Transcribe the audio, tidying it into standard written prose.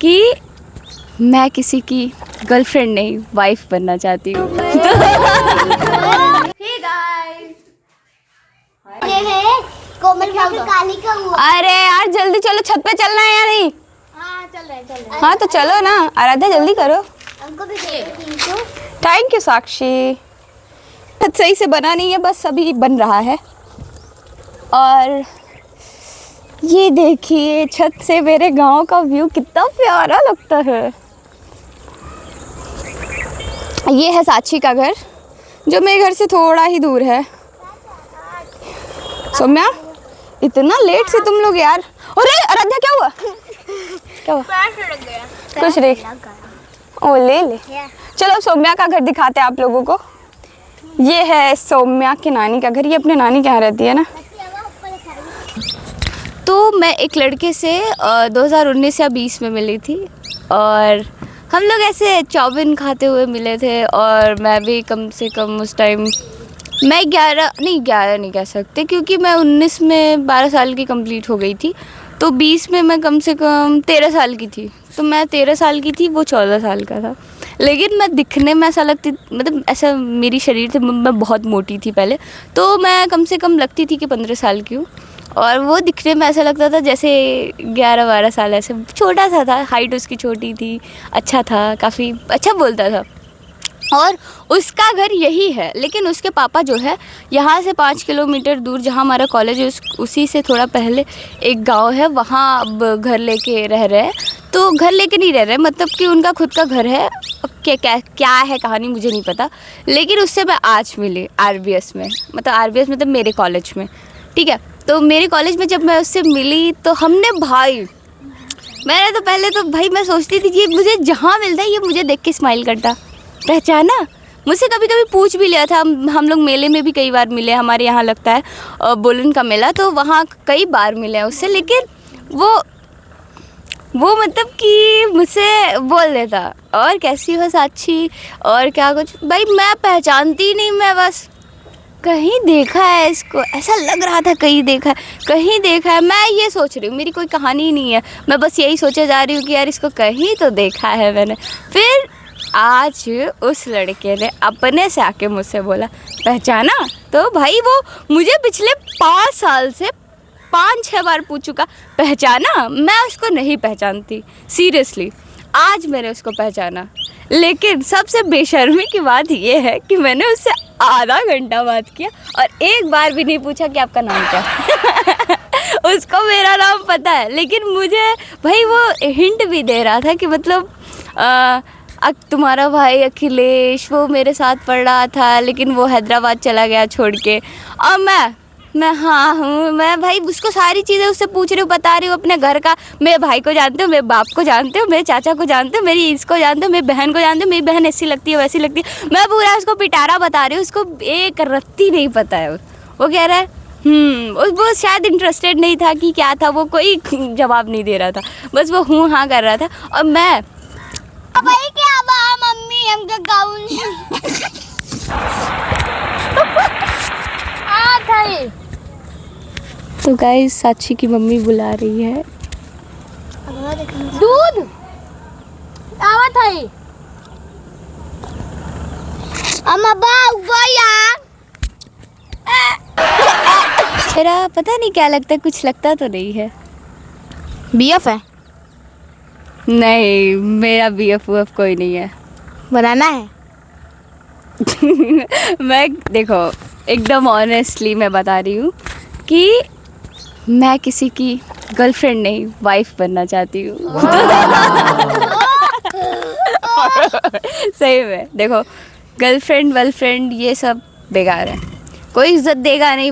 कि मैं किसी की गर्लफ्रेंड नहीं वाइफ बनना चाहती हूँ। ये है कोमल काली का हुआ। अरे यार जल्दी चलो, छत पे चलना है या नहीं? हाँ चल रहे। हाँ तो चलो ना, आराध्या जल्दी करो। हमको भी दे दो। थैंक यू साक्षी। छत सही से बना नहीं है, बस अभी बन रहा है। और ये देखिए छत से मेरे गांव का व्यू कितना प्यारा लगता है। ये है साक्षी का घर, जो मेरे घर से थोड़ा ही दूर है। सौम्या, इतना लेट से तुम लोग यार। अरे आराध्या क्या हुआ? क्या हुआ? कुछ नहीं। ओ ले ले। चलो सौम्या का घर दिखाते हैं आप लोगों को। ये है सौम्या की नानी का घर। ये अपने नानी के यहाँ रहती है ना। तो मैं एक लड़के से 2019 या 20 में मिली थी और हम लोग ऐसे चाउमीन खाते हुए मिले थे। और मैं भी कम से कम उस टाइम, मैं 11 नहीं कह सकते, क्योंकि मैं 19 में 12 साल की कंप्लीट हो गई थी। तो 20 में मैं कम से कम 13 साल की थी। तो मैं 13 साल की थी, वो 14 साल का था। लेकिन मैं दिखने में ऐसा लगती, मतलब ऐसा मेरी शरीर थे, मैं बहुत मोटी थी पहले। तो मैं कम से कम लगती थी कि 15 साल की हूँ। और वो दिखने में ऐसा लगता था जैसे 11-12 साल, ऐसे छोटा सा था। हाइट उसकी छोटी थी, अच्छा था, काफ़ी अच्छा बोलता था। और उसका घर यही है, लेकिन उसके पापा जो है यहाँ से 5 किलोमीटर दूर, जहाँ हमारा कॉलेज है उसी से थोड़ा पहले एक गांव है, वहाँ अब घर लेके रह रहे हैं। तो घर लेके नहीं रह रहे, मतलब कि उनका खुद का घर है। क्या है कहानी मुझे नहीं पता। लेकिन उससे मैं आज मिली आरबीएस में, मतलब मेरे कॉलेज में, ठीक है। तो मेरे कॉलेज में जब मैं उससे मिली तो हमने मैंने तो पहले तो भाई मैं सोचती थी कि मुझे जहाँ मिलता है ये मुझे देख के स्माइल करता, पहचाना। मुझसे कभी कभी पूछ भी लिया था। हम लोग मेले में भी कई बार मिले, हमारे यहाँ लगता है बोलन का मेला, तो वहाँ कई बार मिले हैं उससे। लेकिन वो मतलब कि मुझसे बोल देता, और कैसी हो साक्षी, और क्या कुछ। भाई मैं पहचानती नहीं, मैं बस कहीं देखा है इसको, ऐसा लग रहा था कहीं देखा है। मैं ये सोच रही हूँ, मेरी कोई कहानी ही नहीं है, मैं बस यही सोचे जा रही हूँ कि यार इसको कहीं तो देखा है मैंने। फिर आज उस लड़के ने अपने से आके मुझसे बोला, पहचाना? तो भाई वो मुझे पिछले 5 साल से 5-6 बार पूछ चुका, पहचाना? मैं उसको नहीं पहचानती, सीरियसली। आज मैंने उसको पहचाना। लेकिन सबसे बेशर्मी की बात ये है कि मैंने उससे आधा घंटा बात किया और एक बार भी नहीं पूछा कि आपका नाम क्या है। उसको मेरा नाम पता है, लेकिन मुझे भाई वो हिंट भी दे रहा था कि मतलब तुम्हारा भाई अखिलेश वो मेरे साथ पढ़ रहा था, लेकिन वो हैदराबाद चला गया छोड़ के। और मैं हाँ हूँ, मैं भाई उसको सारी चीज़ें उससे पूछ रही हूँ, बता रही हूँ अपने घर का। मेरे भाई को जानते हो, मेरे बाप को जानते हो, मेरे चाचा को जानते हो, मेरी इसको जानते हो, मेरी बहन को जानते हो, मेरी बहन ऐसी लगती है वैसी लगती है। मैं पूरा उसको पिटारा बता रही हूँ, उसको एक रत्ती नहीं पता है। वो कह रहा है वो शायद इंटरेस्टेड नहीं था कि क्या था, वो कोई जवाब नहीं दे रहा था, बस वो हूँ हाँ कर रहा था। और मैं भाई क्या मम्मी हमका गाउन तो गाइस साक्षी की मम्मी बुला रही है। दूध आवत है। अम्मा गया। मेरा पता नहीं क्या लगता है, कुछ लगता तो नहीं है। बीएफ है? नहीं, मेरा बीएफ कोई नहीं है। बनाना है। मैं देखो एकदम ऑनेस्टली मैं बता रही हूँ कि मैं किसी की गर्लफ्रेंड नहीं वाइफ बनना चाहती हूँ। सही में देखो, गर्लफ्रेंड ये सब बेकार है, कोई इज्जत देगा नहीं।